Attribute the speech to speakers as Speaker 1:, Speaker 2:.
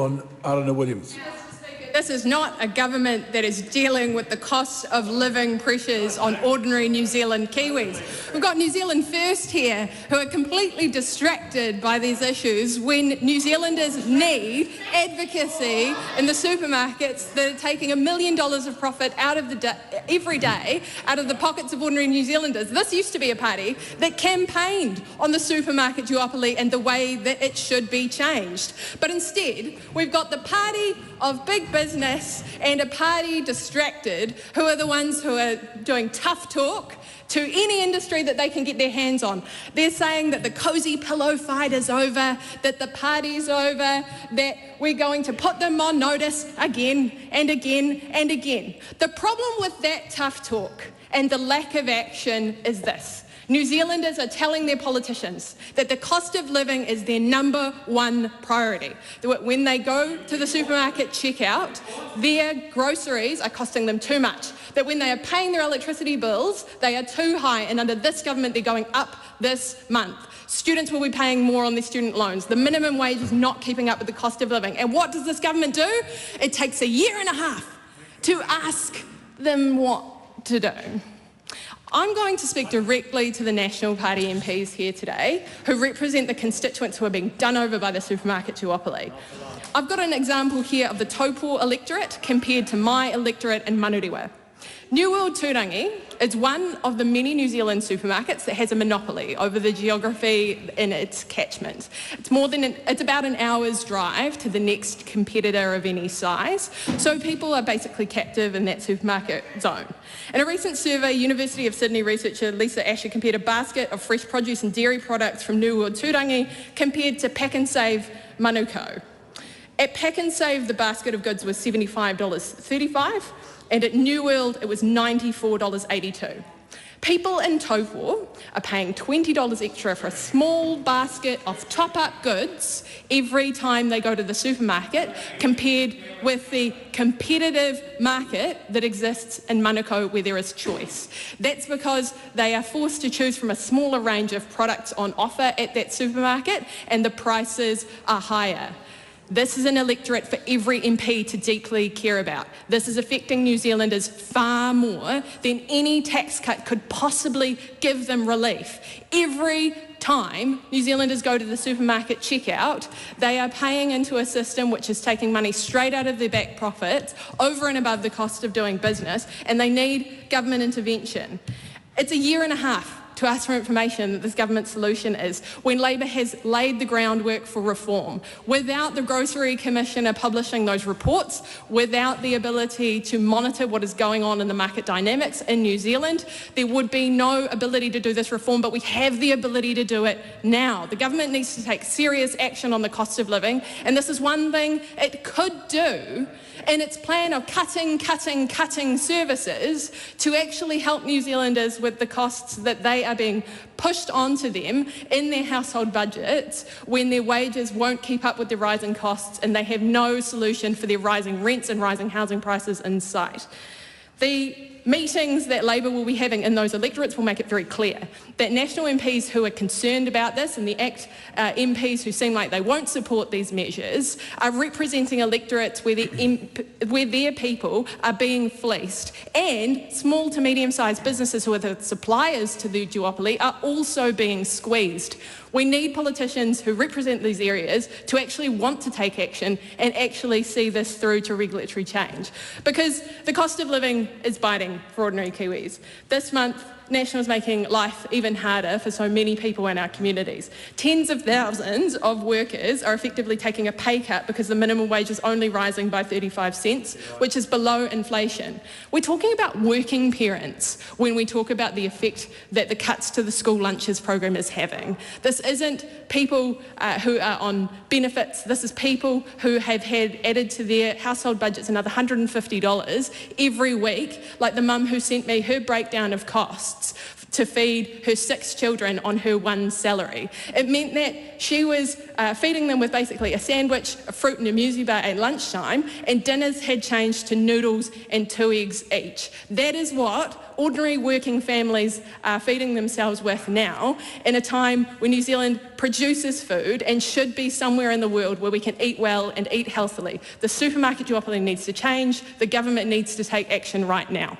Speaker 1: On Arana Williams.
Speaker 2: This is not a government that is dealing with the cost of living pressures on ordinary New Zealand Kiwis. We've got New Zealand First here who are completely distracted by these issues when New Zealanders need advocacy in the supermarkets that are taking $1 million of profit out of every day out of the pockets of ordinary New Zealanders. This used to be a party that campaigned on the supermarket duopoly and the way that it should be changed. But instead, we've got the party of big business and a party distracted who are the ones who are doing tough talk to any industry that they can get their hands on. They're saying that the cosy pillow fight is over, that the party's over, that we're going to put them on notice again and again and again. The problem with that tough talk and the lack of action is this. New Zealanders are telling their politicians that the cost of living is their #1 priority. When they go to the supermarket checkout, their groceries are costing them too much. That when they are paying their electricity bills, they are too high, and under this government they're going up this month. Students will be paying more on their student loans. The minimum wage is not keeping up with the cost of living. And what does this government do? It takes 1.5 years to ask them what to do. I'm going to speak directly to the National Party MPs here today who represent the constituents who are being done over by the supermarket duopoly. I've got an example here of the Taupo electorate compared to my electorate in Manurewa. New World Turangi is one of the many New Zealand supermarkets that has a monopoly over the geography in its catchment. It's about an hour's drive to the next competitor of any size, so people are basically captive in that supermarket zone. In a recent survey, University of Sydney researcher Lisa Asher compared a basket of fresh produce and dairy products from New World Turangi compared to Pack and Save Manukau. At Pack and Save, the basket of goods was $75.35, and at New World, it was $94.82. People in Taupo are paying $20 extra for a small basket of top-up goods every time they go to the supermarket, compared with the competitive market that exists in Manukau where there is choice. That's because they are forced to choose from a smaller range of products on offer at that supermarket, and the prices are higher. This is an electorate for every MP to deeply care about. This is affecting New Zealanders far more than any tax cut could possibly give them relief. Every time New Zealanders go to the supermarket checkout, they are paying into a system which is taking money straight out of their back profits over and above the cost of doing business, and they need government intervention. It's 1.5 years to ask for information that this government solution is, when Labor has laid the groundwork for reform. Without the Grocery Commissioner publishing those reports, without the ability to monitor what is going on in the market dynamics in New Zealand, there would be no ability to do this reform, but we have the ability to do it now. The government needs to take serious action on the cost of living, and this is one thing it could do in its plan of cutting services to actually help New Zealanders with the costs that they are being pushed onto them in their household budgets when their wages won't keep up with their rising costs and they have no solution for their rising rents and rising housing prices in sight. The meetings that Labor will be having in those electorates will make it very clear that National MPs who are concerned about this and the ACT MPs who seem like they won't support these measures are representing electorates where their people are being fleeced, and small to medium-sized businesses who are the suppliers to the duopoly are also being squeezed. We need politicians who represent these areas to actually want to take action and actually see this through to regulatory change. Because the cost of living is biting for ordinary Kiwis. This month, National is making life even harder for so many people in our communities. Tens of thousands of workers are effectively taking a pay cut because the minimum wage is only rising by 35 cents, which is below inflation. We're talking about working parents when we talk about the effect that the cuts to the school lunches program is having. This isn't people who are on benefits. This is people who have had added to their household budgets another $150 every week, like the mum who sent me her breakdown of costs. to feed her 6 children on her 1 salary. It meant that she was feeding them with basically a sandwich, a fruit and a muesli bar at lunchtime, and dinners had changed to noodles and 2 eggs each. That is what ordinary working families are feeding themselves with now, in a time when New Zealand produces food and should be somewhere in the world where we can eat well and eat healthily. The supermarket duopoly needs to change. The government needs to take action right now.